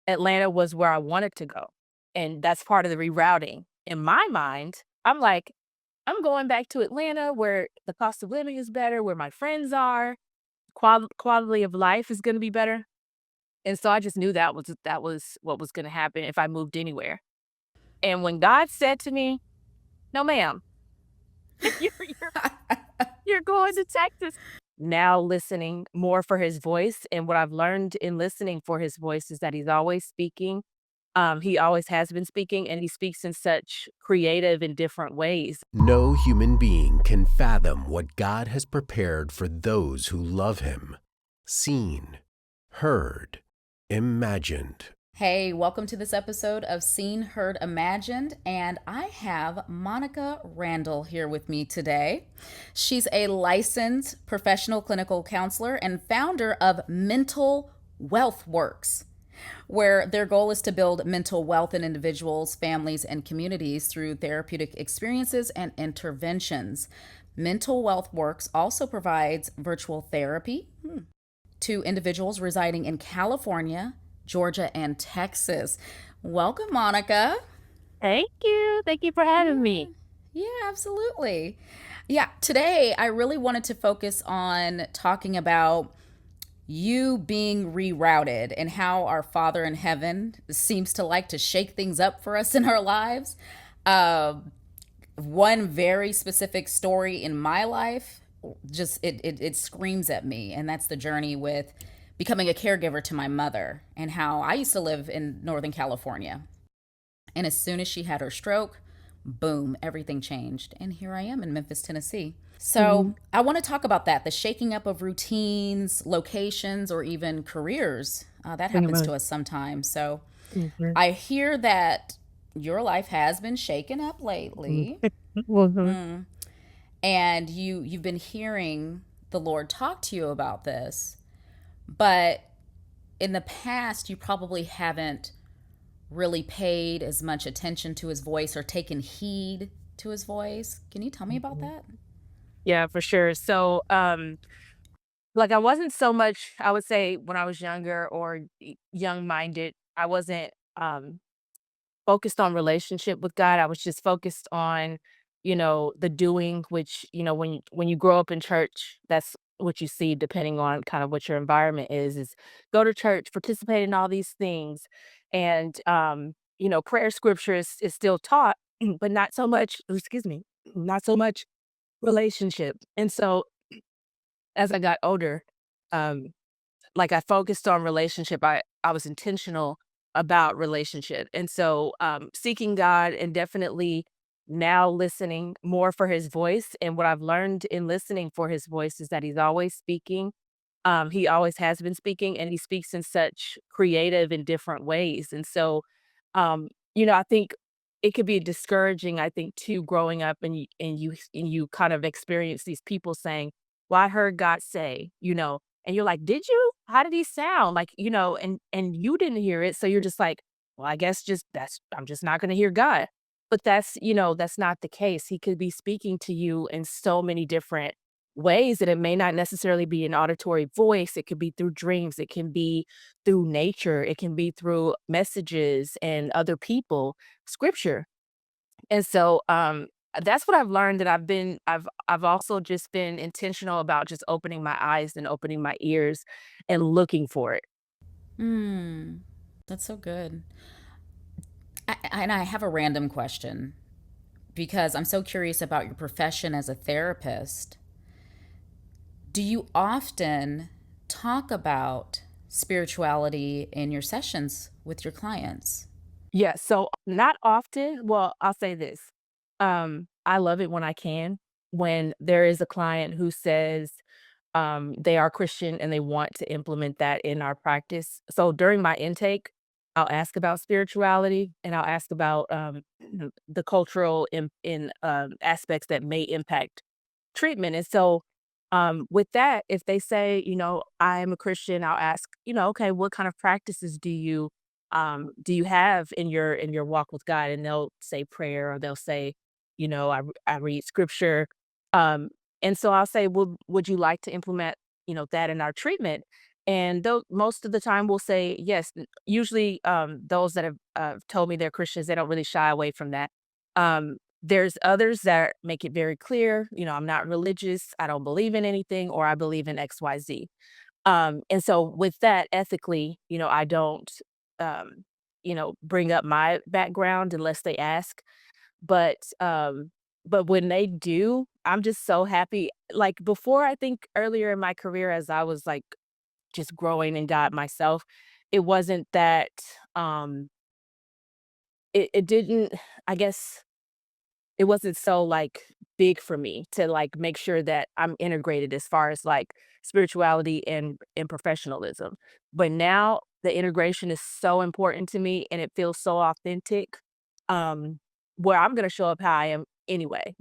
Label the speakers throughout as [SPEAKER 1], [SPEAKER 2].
[SPEAKER 1] Atlanta was where I wanted to go, and that's part of the rerouting. In my mind, I'm like, "I'm going back to Atlanta where the cost of living is better, where my friends are, quality of life is gonna be better." And so I just knew that was what was gonna happen if I moved anywhere. And when God said to me, "No, ma'am, you're you're going to Texas." Now listening more for his voice, and what I've learned in listening for his voice is that he's always speaking. He always has been speaking, and he speaks in such creative and different ways.
[SPEAKER 2] No human being can fathom what God has prepared for those who love Him. Seen, heard, imagined.
[SPEAKER 3] Hey, welcome to this episode of Seen.Heard.Imagined, and I have Monica Randle here with me today. She's a licensed professional clinical counselor and founder of Mental Wealth Works, where their goal is to build mental wealth in individuals, families, and communities through therapeutic experiences and interventions. Mental Wealth Works also provides virtual therapy to individuals residing in California, Georgia, and Texas. Welcome, Monica.
[SPEAKER 1] Thank you. Thank you for having me.
[SPEAKER 3] Yeah, absolutely. Yeah, today I really wanted to focus on talking about you being rerouted and how our Father in heaven seems to like to shake things up for us in our lives. Uh, One very specific story in my life just it screams at me, and that's the journey with becoming a caregiver to my mother, and how I used to live in Northern California, and as soon as she had her stroke, boom, everything changed, and here I am in Memphis, Tennessee.
[SPEAKER 1] Mhm.
[SPEAKER 3] So I want to talk about that, the shaking up of routines, locations, or even careers. That
[SPEAKER 1] Pretty
[SPEAKER 3] happens
[SPEAKER 1] much.
[SPEAKER 3] to us sometimes. So
[SPEAKER 1] Mhm.
[SPEAKER 3] I hear that your life has been shaken up
[SPEAKER 1] Mhm.
[SPEAKER 3] lately,
[SPEAKER 1] Mhm.
[SPEAKER 3] and you've been hearing the Lord talk to you about this, but in the past you probably haven't really paid as much attention to his voice or taken heed to his voice. Can you tell me about
[SPEAKER 1] Mhm.
[SPEAKER 3] that?
[SPEAKER 1] Yeah, for sure. So, like I wasn't so much, I would say when I was younger or young-minded, I wasn't focused on relationship with God. I was just focused on, the doing, which, when you grow up in church, that's what you see depending on kind of what your environment is go to church, participate in all these things. And prayer scripture is still taught, but not so much, excuse me, not so much relationship. And so as I got older, um, like I focused on relationship. I was intentional about relationship. And so seeking God and definitely now listening more for his voice. And what I've learned in listening for his voice is that he's always speaking. He always has been speaking, and he speaks in such creative and different ways. And so I think it could be discouraging, I think, too, growing up and you kind of experience these people saying, "Well, I heard God say," and you're like, "Did you? How did he sound?" Like, and you didn't hear it, so you're just like, "Well, I guess just that's I'm just not gonna hear God." But that's not the case. He could be speaking to you in so many different ways, and it may not necessarily be an auditory voice. It could be through dreams, it can be through nature, it can be through messages and other people, scripture. And so that's what I've learned, that I've also just been intentional about just opening my eyes and opening my ears and looking for it.
[SPEAKER 3] Hmm, that's so good. And I have a random question because I'm so curious about your profession as a therapist. Do you often talk about spirituality in your sessions with your clients?
[SPEAKER 1] Yeah, so not often. Well, I'll say this. I love it when I can, when there is a client who says they are Christian and they want to implement that in our practice. So during my intake, I'll ask about spirituality and I'll ask about the cultural aspects that may impact treatment. And so with that, if they say, I am a Christian, I'll ask, okay, what kind of practices do you have in your walk with God? And they'll say prayer, or they'll say, I read scripture. Um, and so I'll say, would you like to implement, that in our treatment? And though most of the time will say yes. Usually, those that have told me they're Christians, they don't really shy away from that. There's others that make it very clear, I'm not religious, I don't believe in anything, or I believe in XYZ. And so with that, ethically, I don't, um, bring up my background unless they ask. But, but when they do, I'm just so happy. Like before, I think earlier in my career, as I was like just growing in God myself, it wasn't that, um, it didn't, I guess, it wasn't so, like, big for me to, like, make sure that I'm integrated as far as, like, spirituality and professionalism. But now the integration is so important to me, and it feels so authentic, um, where I'm gonna show up how I am anyway.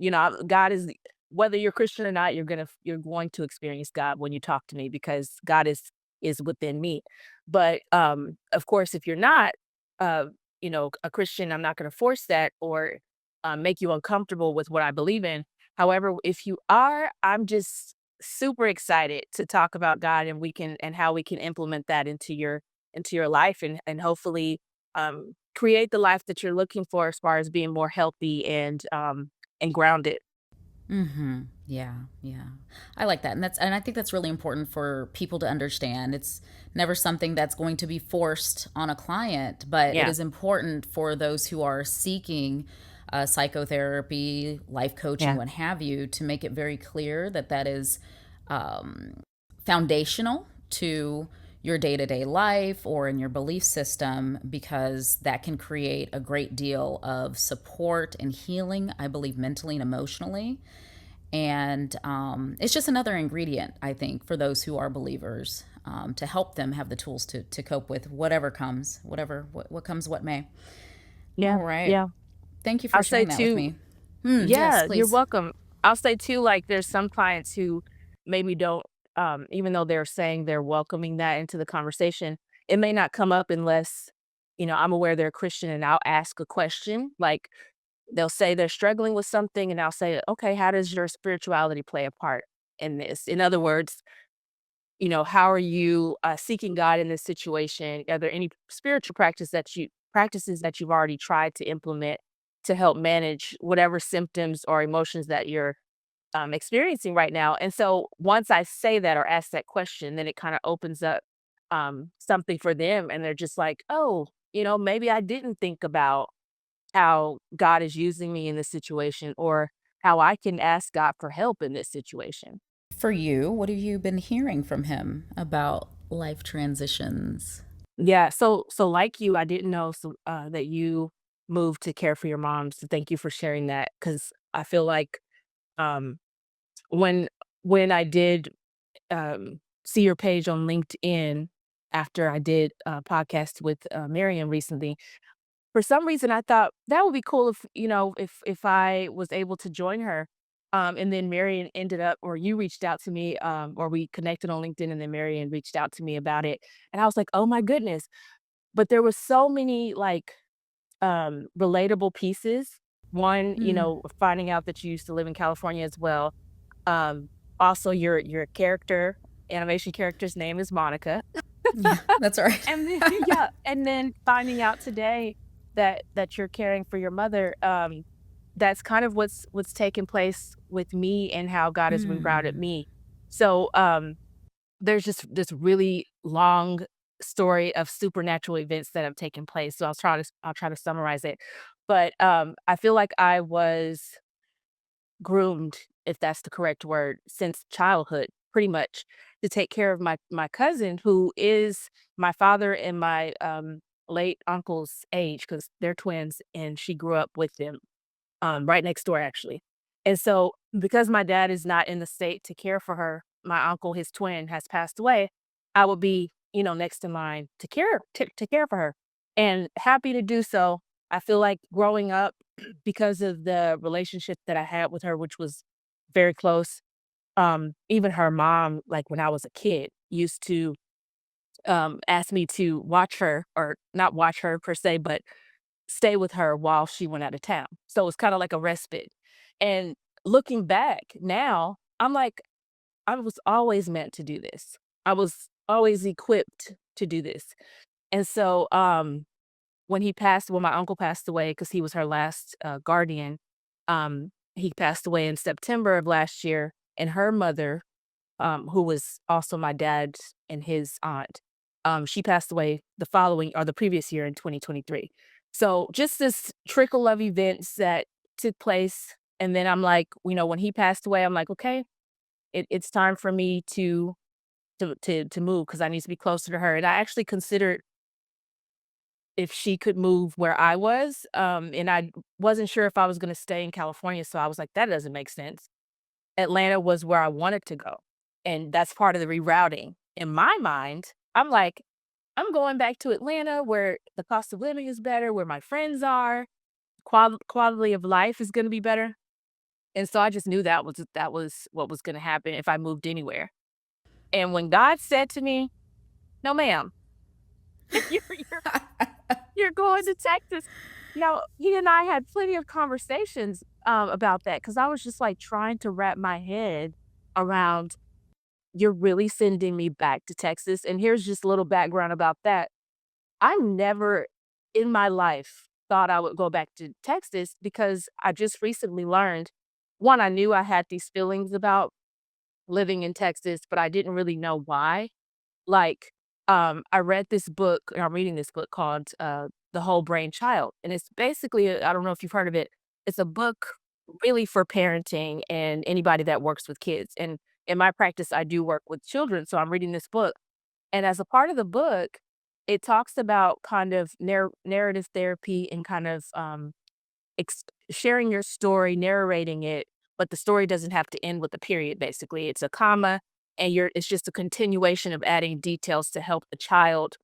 [SPEAKER 1] God is whether you're Christian or not, you're going to experience God when you talk to me because God is within me. But, of course, if you're not, uh, a Christian, I'm not gonna force that or make you uncomfortable with what I believe in. However, if you are, I'm just super excited to talk about God and how we can implement that into your life and hopefully create the life that you're looking for as far as being more healthy and grounded.
[SPEAKER 3] Mhm. Yeah, yeah. I like that, and I think that's really important for people to understand. It's never something that's going to be forced on a client, but it
[SPEAKER 1] Yeah,
[SPEAKER 3] is important for those who are seeking psychotherapy, life coaching,
[SPEAKER 1] yeah,
[SPEAKER 3] what have you, to make it very clear that that is foundational to your day to day life or in your belief system, because that can create a great deal of support and healing, I believe, mentally and emotionally. And it's just another ingredient, I think, for those who are believers, to help them have the tools to cope with whatever comes, what comes, what may.
[SPEAKER 1] yeah,
[SPEAKER 3] All right.
[SPEAKER 1] yeah.
[SPEAKER 3] Thank you for
[SPEAKER 1] I'll say
[SPEAKER 3] sharing that with
[SPEAKER 1] too.
[SPEAKER 3] me. Yes,
[SPEAKER 1] Yeah, you're
[SPEAKER 3] please.
[SPEAKER 1] welcome. I'll say too, like there's some clients who maybe don't, even though they're saying they're welcoming that into the conversation, it may not come up unless, I'm aware they're Christian and I'll ask a question. Like they'll say they're struggling with something and I'll say, okay, how does your spirituality play a part in this? In other words, how are you seeking God in this situation? Are there any spiritual practices that you've already tried to implement to help manage whatever symptoms or emotions that you're experiencing right now? And so once I say that or ask that question, then it kind of opens up something for them, and they're just like, oh, maybe I didn't think about how God is using me in this situation, or how I can ask God for help in this situation.
[SPEAKER 3] For you, what have you been hearing from him about life transitions?
[SPEAKER 1] Yeah, so like you, I didn't know that you moved to care for your mom, so thank you for sharing that. Because I feel like, um, when I did, see your page on LinkedIn after I did a podcast with, Miriam recently, for some reason, I thought that would be cool if, if I was able to join her. And then Marion ended up, or you reached out to me, or we connected on LinkedIn, and then Marion reached out to me about it. And I was like, oh my goodness. But there was so many, like, relatable pieces. One,
[SPEAKER 3] Mm.
[SPEAKER 1] finding out that you used to live in California as well. Um, Also your animation character's name is Monica.
[SPEAKER 3] Yeah, that's all right.
[SPEAKER 1] And then yeah, and then finding out today that you're caring for your mother, that's kind of what's taken place with me and how God has rerouted
[SPEAKER 3] Mm.
[SPEAKER 1] me. So, there's just this really long story of supernatural events that have taken place. So I'll try to summarize it. But, I feel like I was groomed, if that's the correct word, since childhood, pretty much, to take care of my cousin who is my father and my, late uncle's age, because 'cause they're twins and she grew up with them, right next door, actually. And so, because my dad is not in the state to care for her, my uncle, his twin, has passed away, I would be, next in line to care for her, and happy to do so. I feel like growing up, because of the relationship that I had with her, which was very close, even her mom, like, when I was a kid, used to, ask me to watch her, or not watch her per se, but stay with her while she went out of town. So it's kinda like a respite. And looking back now, I'm like, I was always meant to do this. I was always equipped to do this. And so, when my uncle passed away, because he was her last, guardian, he passed away in September of last year, and her mother, who was also my dad and his aunt, she passed away the following or the previous year in 2023. So, just this trickle of events that took place, and then I'm like, when he passed away, I'm like, "Okay, it's time for me to move because I need to be closer to her," and I actually considered if she could move where I was, and I wasn't sure if I was gonna stay in California, so I was like, "That doesn't make sense." Atlanta was where I wanted to go, and that's part of the rerouting. In my mind, I'm like, "I'm going back to Atlanta where the cost of living is better, where my friends are, quality of life is gonna be better," and so I just knew that was what was gonna happen if I moved anywhere, and when God said to me, "No, ma'am, you're you're going to Texas." Now, he and I had plenty of conversations, about that because I was just, like, trying to wrap my head around, "You're really sending me back to Texas?" And here's just a little background about that. I never in my life thought I would go back to Texas because I just recently learned, 1, I knew I had these feelings about living in Texas, but I didn't really know why. Like, I read this book or I'm reading this book called, The Whole Brain Child, and it's basically I don't know if you've heard of it. It's a book really for parenting and anybody that works with kids, and in my practice, I do work with children, so I'm reading this book, and as a part of the book, it talks about kind of narrative therapy and kind of, sharing your story, narrating it, but the story doesn't have to end with a period, basically. It's a comma, and it's just a continuation of adding details to help the child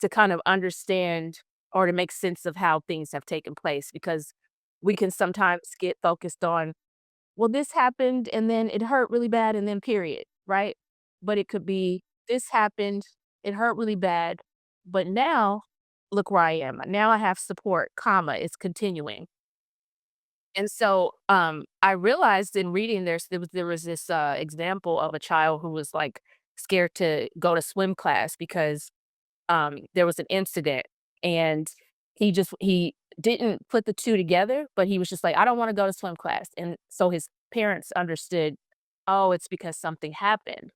[SPEAKER 1] to kind of understand or to make sense of how things have taken place because we can sometimes get focused on, well, this happened and then it hurt really bad and then period, right? But it could be this happened, it hurt really bad, but now look where I am. Now I have support, comma, it's continuing. And so, I realized in reading there was this, example of a child who was, like, scared to go to swim class because, there was an incident, and he didn't put the 2 together, but he was just like, "I don't wanna go to swim class," and so his parents understood, "Oh, it's because something happened."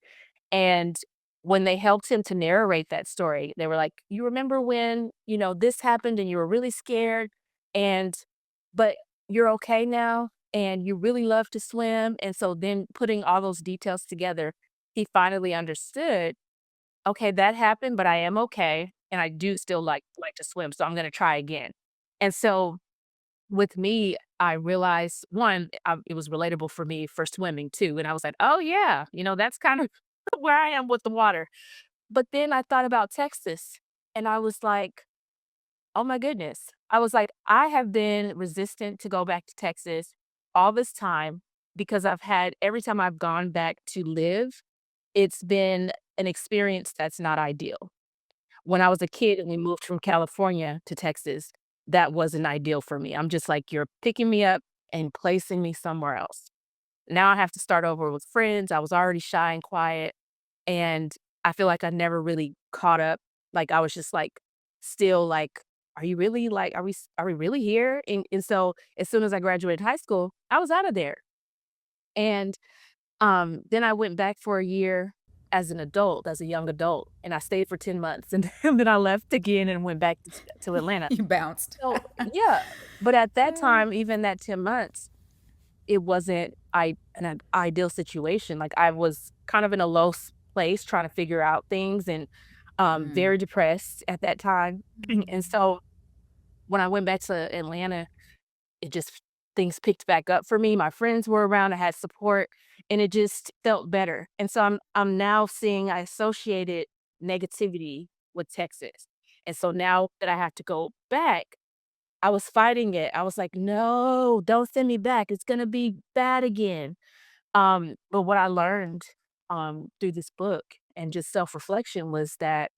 [SPEAKER 1] And when they helped him to narrate that story, they were like, "You remember when, this happened and you were really scared and but you're okay now and you really love to swim." And so then putting all those details together, he finally understood, "Okay, that happened, but I am okay and I do still like to swim, so I'm gonna try again." And so with me, I realized, 1, it was relatable for me for swimming too, and I was like, "Oh, yeah, that's kind of where I am with the water." But then I thought about Texas, and I was like, "Oh my goodness." I was like, "I have been resistant to go back to Texas all this time because I've had every time I've gone back to live, it's been an experience that's not ideal." When I was a kid and we moved from California to Texas, that wasn't ideal for me. I'm just like, "You're picking me up and placing me somewhere else." Now I have to start over with friends. I was already shy and quiet, and I feel like I never really caught up. Like, I was just, like, still, like, "Are you really, like, are we really here?" And so, as soon as I graduated high school, I was out of there. And, then I went back for a year as an adult, as a young adult, and I stayed for 10 months, and then I left again and went back to Atlanta.
[SPEAKER 3] You bounced.
[SPEAKER 1] So yeah, but at that time, even that 10 months, it wasn't an ideal situation. Like, I was kind of in a low place trying to figure out things and,
[SPEAKER 3] Mm.
[SPEAKER 1] very depressed at that time. And so when I went back to Atlanta, it just things picked back up for me. My friends were around, I had support, and it just felt better. And so I'm now seeing I associated negativity with Texas. And so now that I have to go back, I was fighting it. I was like, "No, don't send me back. It's gonna be bad again." But what I learned, through this book and just self-reflection was that,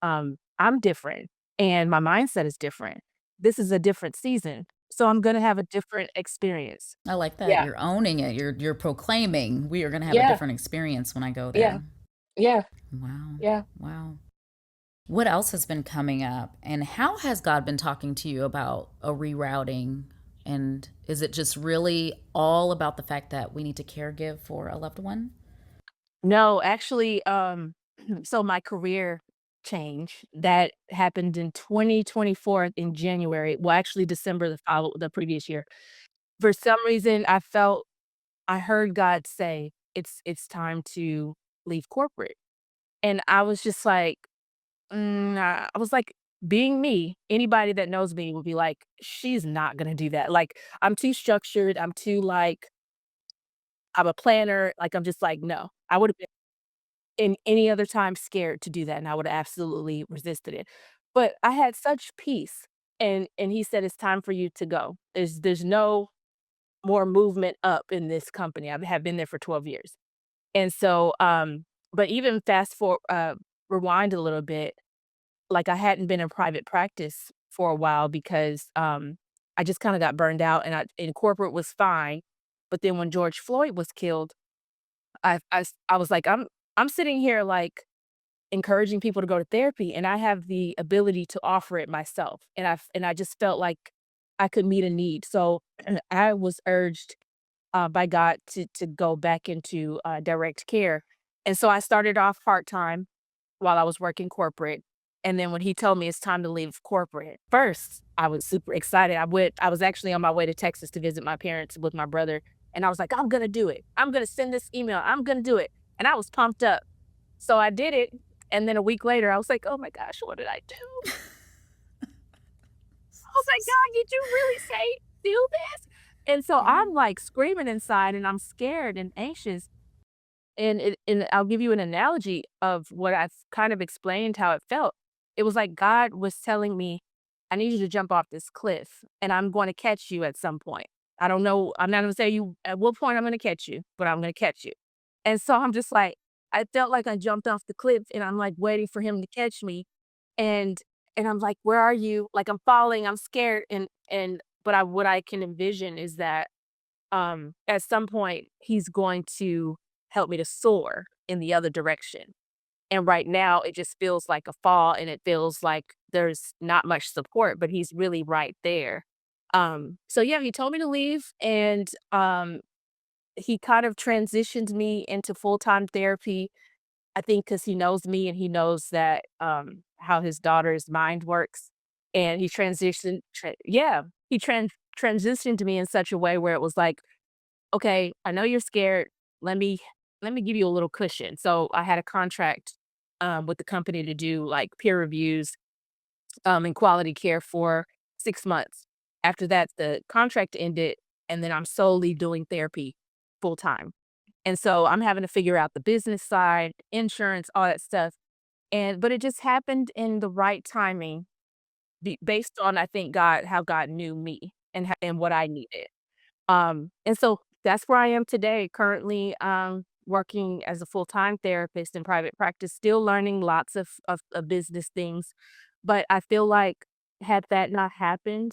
[SPEAKER 1] I'm different and my mindset is different. This is a different season, so I'm gonna have a different experience.
[SPEAKER 3] I like that.
[SPEAKER 1] Yeah.
[SPEAKER 3] You're owning it. You're proclaiming, "We are gonna have a
[SPEAKER 1] Yeah.
[SPEAKER 3] different experience when I go
[SPEAKER 1] Yeah.
[SPEAKER 3] there."
[SPEAKER 1] Yeah,
[SPEAKER 3] Wow.
[SPEAKER 1] yeah.
[SPEAKER 3] Wow. What else has been coming up? And how has God been talking to you about a rerouting? And is it just really all about the fact that we need to caregive for a loved one?
[SPEAKER 1] No, actually, so my career change that happened in 2024 in January. Well, actually December the previous year. For some reason, I heard God say, it's time to leave corporate. And I was just like, I was like, being me, anybody that knows me would be like, she's not gonna do that. Like, I'm too structured. I'm a planner. Like, I'm just like, no. I would have been in any other time scared to do that, and I would have absolutely resisted it. But I had such peace, and he said, it's time for you to go. There's no more movement up in this company. I have been there for 12 years. And so, but even rewind a little bit, like I hadn't been in private practice for a while because I just kind of got burned out and corporate was fine. But then when George Floyd was killed, I was like, I'm sitting here like encouraging people to go to therapy and I have the ability to offer it myself. And I just felt like I could meet a need. So I was urged by God to go back into direct care. And so I started off part time while I was working corporate. And then when he told me it's time to leave corporate, first I was super excited. I was actually on my way to Texas to visit my parents with my brother. And I was like, I'm gonna do it. I'm gonna send this email. I'm gonna do it. And I was pumped up. So I did it. And then a week later, I was like, oh my gosh, what did I do? I was like, God, did you really say do this? And so
[SPEAKER 3] Yeah.
[SPEAKER 1] I'm like screaming inside and I'm scared and anxious. And I'll give you an analogy of what I've kind of explained how it felt. It was like God was telling me, "I need you to jump off this cliff, and I'm going to catch you at some point. I don't know. I'm not going to say you at what point I'm going to catch you, but I'm going to catch you." And so I'm just like, I felt like I jumped off the cliff, and I'm like waiting for him to catch me, and and I'm like, "Where are you?" Like I'm falling. I'm scared, and but what I can envision is that at some point, he's going to help me to soar in the other direction. And right now, it just feels like a fall and it feels like there's not much support, but he's really right there. So yeah, he told me to leave and he kind of transitioned me into full-time therapy. I think because he knows me and he knows that how his daughter's mind works. And he yeah, he transitioned me in such a way where it was like, okay, I know you're scared. Let me let me give you a little cushion. So I had a contract with the company to do like peer reviews and quality care for 6 months. After that, the contract ended, and then I'm solely doing therapy full time. And so I'm having to figure out the business side, insurance, all that stuff. And but it just happened in the right timing, based on I think God how God knew me and what I needed. And so that's where I am today, currently working as a full-time therapist in private practice, still learning lots of business things. But I feel like had that not happened,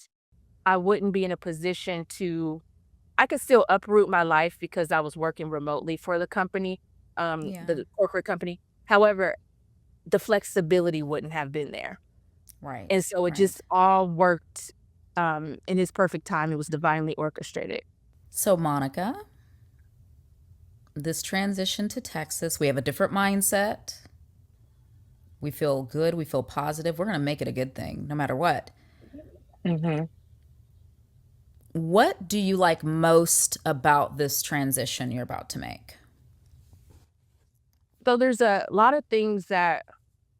[SPEAKER 1] I wouldn't be in a position to I could still uproot my life because I was working remotely for the company,
[SPEAKER 3] Yeah.
[SPEAKER 1] the corporate company. However, the flexibility wouldn't have been there.
[SPEAKER 3] Right.
[SPEAKER 1] And so it
[SPEAKER 3] Right.
[SPEAKER 1] just all worked in its perfect time. It was divinely orchestrated.
[SPEAKER 3] So, Monica, this transition to Texas, we have a different mindset. We feel good. We feel positive. We're going to make it a good thing no matter what.
[SPEAKER 1] Mhm.
[SPEAKER 3] What do you like most about this transition you're about to make?
[SPEAKER 1] So there's a lot of things that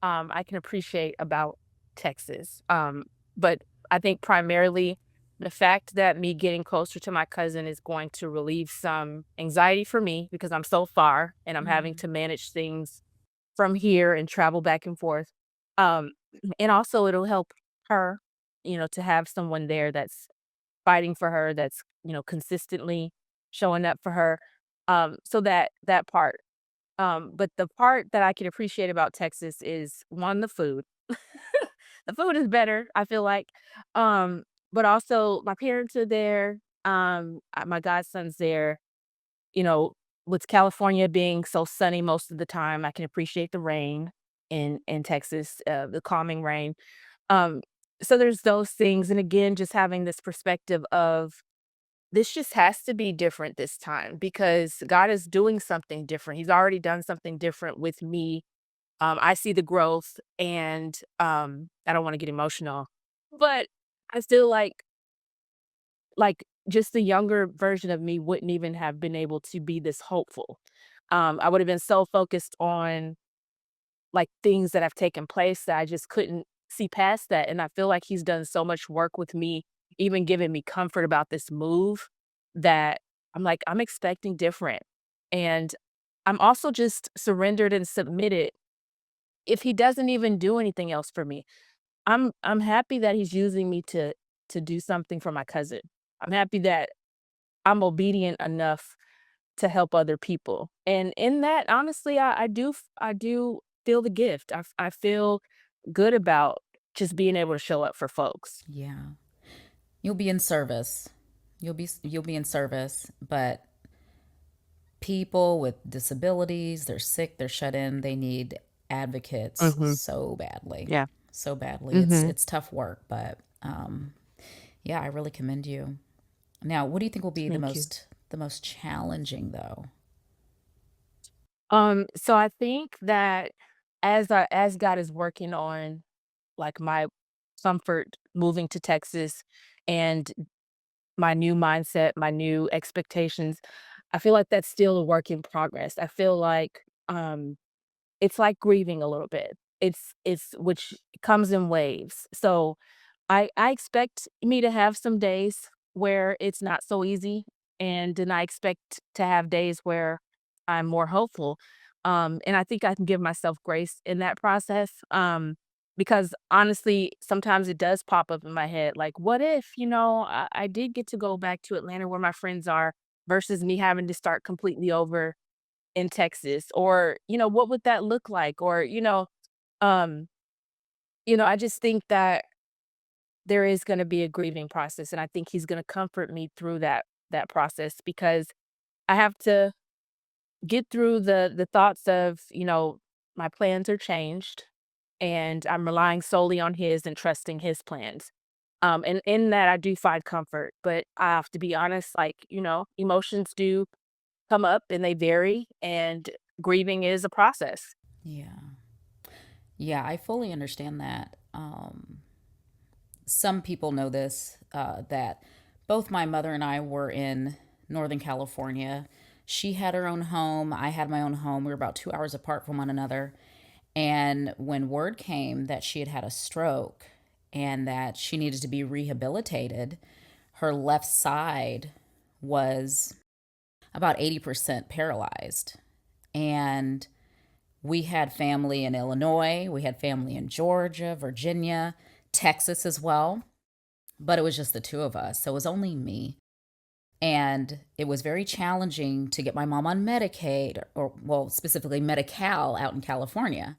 [SPEAKER 1] I can appreciate about Texas. But I think primarily the fact that me getting closer to my cousin is going to relieve some anxiety for me because I'm so far and I'm having
[SPEAKER 3] Mm.
[SPEAKER 1] to manage things from here and travel back and forth. Um, and also it'll help her, to have someone there that's fighting for her, that's, consistently showing up for her. So that part. But the part that I can appreciate about Texas is one, the food. The food is better, I feel like. Um, but also my parents are there. My godson's there, you know. with California being so sunny most of the time, I can appreciate the rain in Texas, the calming rain. Um, so there's those things, and again, just having this perspective of this just has to be different this time because God is doing something different. He's already done something different with me. I see the growth, and I don't want to get emotional, but I feel like just the younger version of me wouldn't even have been able to be this hopeful. I would have been so focused on like things that have taken place that I just couldn't see past that. And I feel like he's done so much work with me, even giving me comfort about this move that I'm like, I'm expecting different. And I'm also just surrendered and submitted. If he doesn't even do anything else for me, I'm happy that he's using me to do something for my cousin. I'm happy that I'm obedient enough to help other people. And in that, honestly, I do feel the gift. I feel good about just being able to show up for folks.
[SPEAKER 3] Yeah. You'll be in service. You'll be in service, but people with disabilities, they're sick, they're shut in, they need advocates
[SPEAKER 1] Mhm.
[SPEAKER 3] so badly.
[SPEAKER 1] Yeah.
[SPEAKER 3] So badly. It's
[SPEAKER 1] Mhm.
[SPEAKER 3] it's tough work, but yeah, I really commend you. Now, what do you think will be the
[SPEAKER 1] Thank you.
[SPEAKER 3] most challenging though?
[SPEAKER 1] So I think that as God is working on like my comfort moving to Texas and my new mindset, my new expectations, I feel like that's still a work in progress. I feel like it's like grieving a little bit. It's which comes in waves. So I expect me to have some days where it's not so easy, and then I expect to have days where I'm more hopeful. And I think I can give myself grace in that process. Because honestly, sometimes it does pop up in my head, like, what if, I did get to go back to Atlanta where my friends are versus me having to start completely over in Texas? Or, what would that look like? Or, um, I just think that there is gonna be a grieving process, and I think he's gonna comfort me through that process because I have to get through the thoughts of, my plans are changed, and I'm relying solely on his and trusting his plans. And in that, I do find comfort, but I have to be honest, like, emotions do come up and they vary, and grieving is a process.
[SPEAKER 3] Yeah. Yeah, I fully understand that. Some people know this, that both my mother and I were in Northern California. She had her own home. I had my own home. We were about 2 hours apart from one another. And when word came that she had had a stroke and that she needed to be rehabilitated, her left side was about 80% paralyzed. And we had family in Illinois, we had family in Georgia, Virginia, Texas as well, but it was just the two of us. So it was only me. And it was very challenging to get my mom on Medicaid, or, well, specifically Medi-Cal out in California.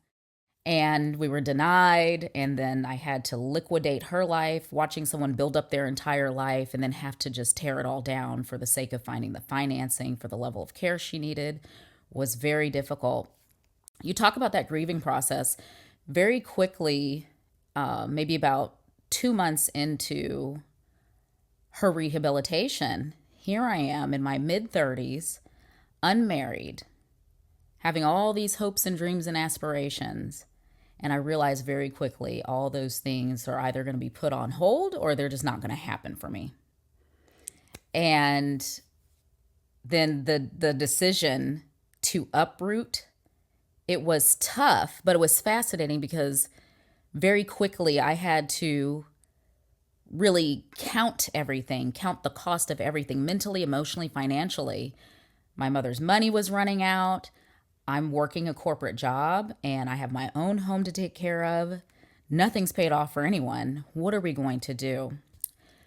[SPEAKER 3] And we were denied. And then I had to liquidate her life, watching someone build up their entire life and then have to just tear it all down for the sake of finding the financing for the level of care she needed was very difficult. You talk about that grieving process very quickly, maybe about 2 months into her rehabilitation. Here I am in my mid 30s, unmarried, having all these hopes and dreams and aspirations. And I realized very quickly all those things are either going to be put on hold or they're just not going to happen for me. And then the decision to uproot, it was tough, but it was fascinating because very quickly I had to really count everything, count the cost of everything mentally, emotionally, financially. My mother's money was running out. I'm working a corporate job and I have my own home to take care of. Nothing's paid off for anyone. What are we going to do?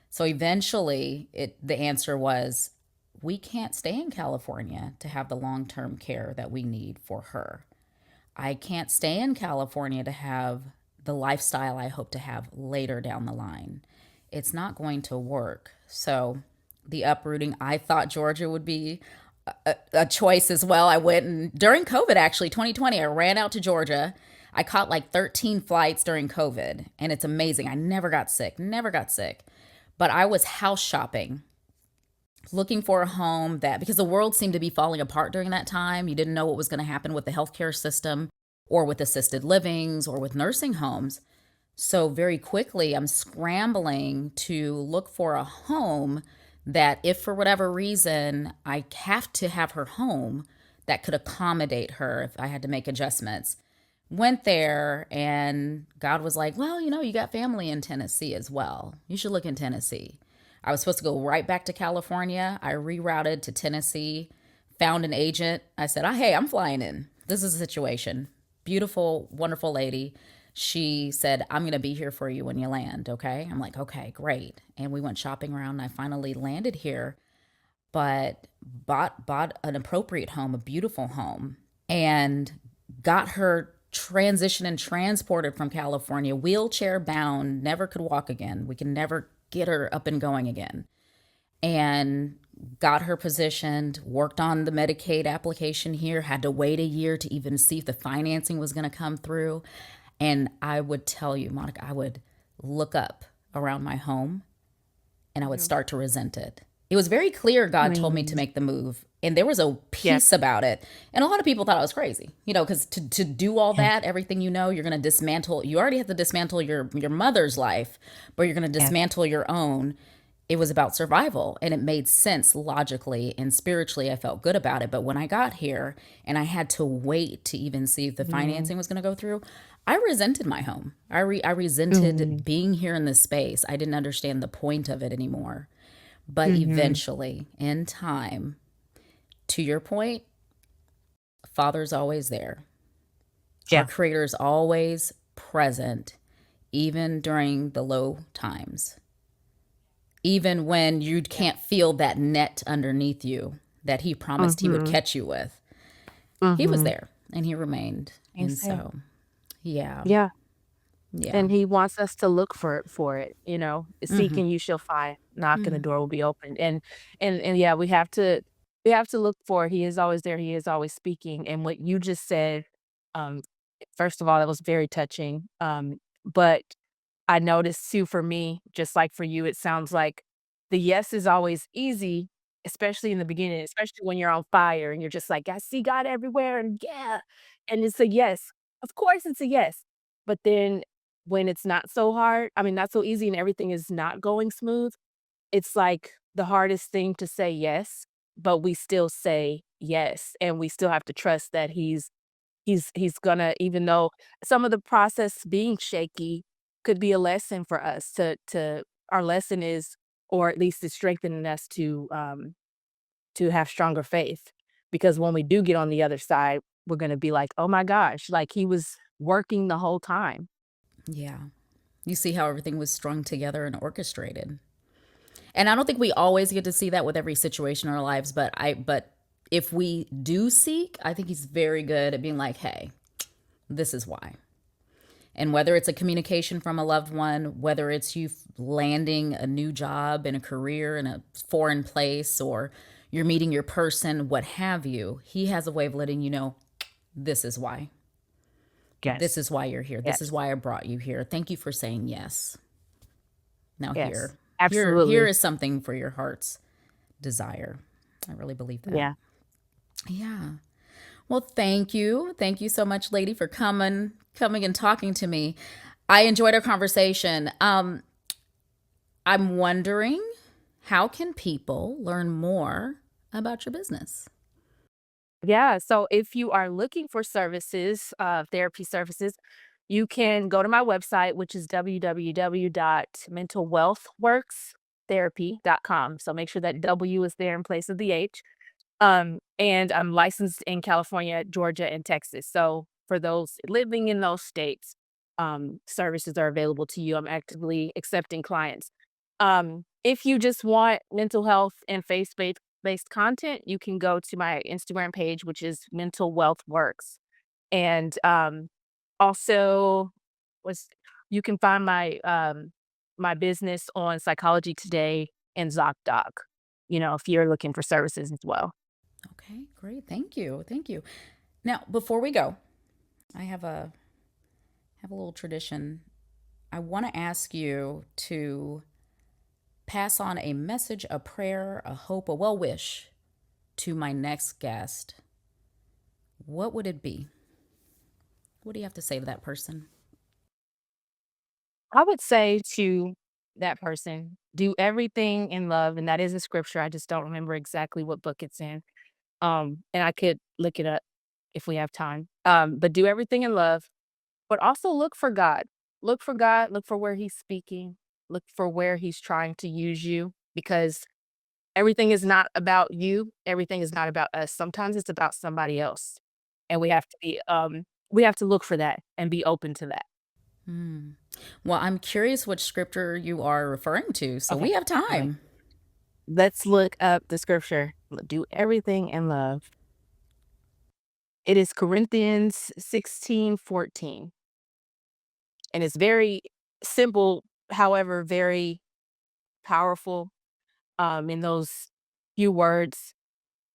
[SPEAKER 3] So eventually, the answer was we can't stay in California to have the long term care that we need for her. I can't stay in California to have the lifestyle I hope to have later down the line. It's not going to work. So, the uprooting, I thought Georgia would be a choice as well. I went, and during COVID, actually, 2020, I ran out to Georgia. I caught like 13 flights during COVID, and it's amazing. I never got sick, never got sick. But I was house shopping, looking for a home that, because the world seemed to be falling apart during that time. You didn't know what was going to happen with the healthcare system or with assisted livings or with nursing homes. So very quickly, I'm scrambling to look for a home that, if for whatever reason I have to have her home, that could accommodate her if I had to make adjustments. Went there, and God was like, well, you got family in Tennessee as well. You should look in Tennessee. I was supposed to go right back to California. I rerouted to Tennessee, found an agent. I said, hey, I'm flying in. This is a situation. Beautiful, wonderful lady. She said, I'm going to be here for you when you land. Okay. I'm like, okay, great. And we went shopping around, and I finally landed here, but bought an appropriate home, a beautiful home, and got her transitioned and transported from California, wheelchair bound, never could walk again. We can never get her up and going again. And got her positioned, worked on the Medicaid application here, had to wait a year to even see if the financing was going to come through. And I would tell you, Monica, I would look up around my home, and I would
[SPEAKER 1] Mhm.
[SPEAKER 3] start to resent it. It was very clear God told me to
[SPEAKER 1] Mm.
[SPEAKER 3] make the move. And there was a
[SPEAKER 1] Yeah.
[SPEAKER 3] peace about it. And a lot of people thought I was crazy, because to do all
[SPEAKER 1] Yeah.
[SPEAKER 3] that, everything, you're going to dismantle, you already have to dismantle your mother's life, but you're going to
[SPEAKER 1] Yeah.
[SPEAKER 3] dismantle your own. It was about survival, and it made sense logically and spiritually. I felt good about it. But when I got here and I had to wait to even see if the
[SPEAKER 1] Mhm.
[SPEAKER 3] financing was going to go through, I resented my home. I resented
[SPEAKER 1] Mhm.
[SPEAKER 3] being here in this space. I didn't understand the point of it anymore. But
[SPEAKER 1] Mhm.
[SPEAKER 3] eventually, in time, to your point, Father's always there. Our
[SPEAKER 1] Yeah.
[SPEAKER 3] Creator's always present, even during the low times. Even when you
[SPEAKER 1] Yeah.
[SPEAKER 3] can't feel that net underneath you that He promised He would
[SPEAKER 1] Mhm.
[SPEAKER 3] catch you with, He was
[SPEAKER 1] Mhm.
[SPEAKER 3] there and He remained. And
[SPEAKER 1] He's there.
[SPEAKER 3] so, yeah,
[SPEAKER 1] Yeah.
[SPEAKER 3] yeah.
[SPEAKER 1] And he wants us to look for it, seek
[SPEAKER 3] Mm-hmm.
[SPEAKER 1] and you shall find, knock and the
[SPEAKER 3] Mm-hmm.
[SPEAKER 1] door will be opened. And yeah, we have to look for it. He is always there. He is always speaking. And what you just said, um, first of all, that was very touching. But I noticed too for me, just like for you, it sounds like the yes is always easy, especially in the beginning, especially when you're on fire and you're just like, I see God everywhere and yeah. And it's a yes. Of course it's a yes. But then when it's not so hard, I mean, not so easy and everything is not going smooth, it's like the hardest thing to say yes, but we still say yes. And we still have to trust that he's gonna, even though some of the process being shaky could be a lesson for us to our lesson is, or at least it's strengthening us to have stronger faith. Because when we do get on the other side, we're gonna be like, oh my gosh, like he was working the whole time.
[SPEAKER 3] Yeah. You see how everything was strung together and orchestrated. And I don't think we always get to see that with every situation in our lives, but if we do seek, I think He's very good at being like, hey, this is why. And whether it's a communication from a loved one, whether it's you landing a new job and a career in a foreign place, or you're meeting your person, what have you, He has a way of letting you know, this is why. This
[SPEAKER 1] Yes.
[SPEAKER 3] is why you're here. This is
[SPEAKER 1] Yes.
[SPEAKER 3] why I brought you here. Thank you for saying yes. Now
[SPEAKER 1] Yes.
[SPEAKER 3] here
[SPEAKER 1] Absolutely.
[SPEAKER 3] is something for your heart's desire. I really believe that.
[SPEAKER 1] Yeah.
[SPEAKER 3] Yeah. Well, thank you. Thank you so much, lady, for coming and talking to me. I enjoyed our conversation. I'm wondering, how can people learn more about your business?
[SPEAKER 1] Yeah. So if you are looking for services, therapy services, you can go to my website, which is www.mentalwealthworkstherapy.com. So make sure that W is there in place of the H. And I'm licensed in California, Georgia, and Texas. So for those living in those states, services are available to you. I'm actively accepting clients. If you just want mental health and faith based content, you can go to my Instagram page, which is Mental Wealth Works. And also was you can find my business on Psychology Today and ZocDoc, if you're looking for services as well.
[SPEAKER 3] Okay, great. Thank you. Thank you. Now, before we go, I have a little tradition. I want to ask you to pass on a message, a prayer, a hope, a well wish to my next guest. What would it be? What do you have to say to that person?
[SPEAKER 1] I would say to that person, do everything in love, and that is a scripture. I just don't remember exactly what book it's in. And I could look it up if we have time. But do everything in love, but also look for God. Look for God, look for where he's speaking, look for where he's trying to use you because everything is not about you. Everything is not about us. Sometimes it's about somebody else. And we have to look for that and be open to that.
[SPEAKER 3] Hmm. Well, I'm curious which scripture you are referring to, so we
[SPEAKER 1] Okay.
[SPEAKER 3] have
[SPEAKER 1] Okay.
[SPEAKER 3] time.
[SPEAKER 1] Let's look up the scripture. Do everything in love. It is Corinthians 16:14. And it's very simple, however, very powerful in those few words.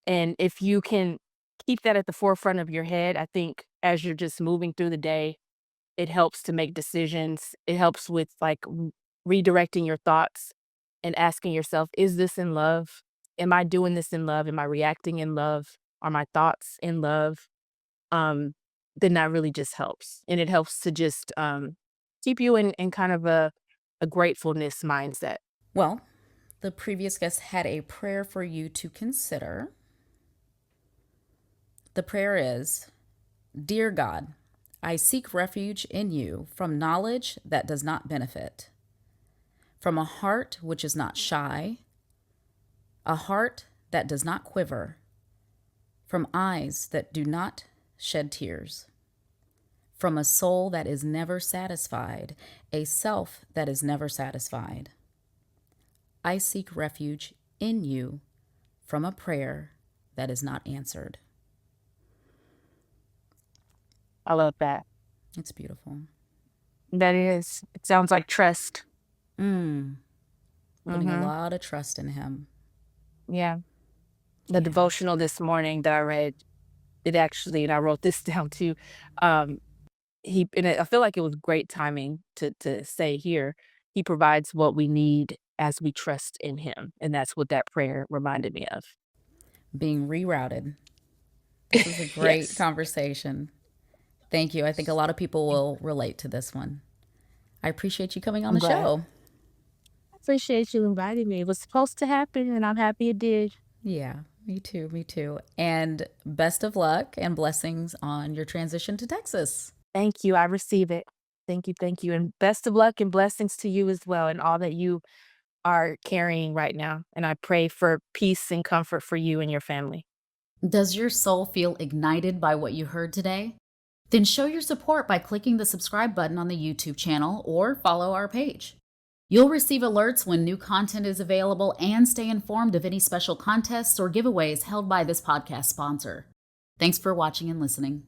[SPEAKER 1] And if you can keep that at the forefront of your head, I think as you're just moving through the day, it helps to make decisions. It helps with like redirecting your thoughts and asking yourself, is this in love? Am I doing this in love? Am I reacting in love? Are my thoughts in love? Um, then that really just helps. And it helps to just keep you in kind of a gratefulness mindset.
[SPEAKER 3] Well, the previous guest had a prayer for you to consider. The prayer is, Dear God, I seek refuge in you from knowledge that does not benefit, from a heart which is not shy, a heart that does not quiver, from eyes that do not shed tears, from a soul that is never satisfied, a self that is never satisfied. I seek refuge in you from a prayer that is not answered.
[SPEAKER 1] I love that.
[SPEAKER 3] It's beautiful.
[SPEAKER 1] That is. It sounds like trust.
[SPEAKER 3] Mm, putting a
[SPEAKER 1] Mm-hmm.
[SPEAKER 3] lot of trust in him.
[SPEAKER 1] Yeah. The
[SPEAKER 3] Yeah.
[SPEAKER 1] devotional this morning that I read, it actually, and I wrote this down too. Um, I feel like it was great timing to say here. He provides what we need as we trust in him, and that's what that prayer reminded me of.
[SPEAKER 3] Being rerouted. This is a great
[SPEAKER 1] Yes.
[SPEAKER 3] conversation. Thank you. I think a lot of people will relate to this one. I appreciate you coming on
[SPEAKER 1] I'm
[SPEAKER 3] the
[SPEAKER 1] glad.
[SPEAKER 3] show.
[SPEAKER 1] I appreciate you inviting me. It was supposed to happen, and I'm happy it did.
[SPEAKER 3] Yeah, me too. Me too. And best of luck and blessings on your transition to Texas.
[SPEAKER 1] Thank you. I receive it. Thank you. Thank you. And best of luck and blessings to you as well and all that you are carrying right now. And I pray for peace and comfort for you and your family.
[SPEAKER 3] Does your soul feel ignited by what you heard today? Then show your support by clicking the subscribe button on the YouTube channel or follow our page. You'll receive alerts when new content is available and stay informed of any special contests or giveaways held by this podcast sponsor. Thanks for watching and listening.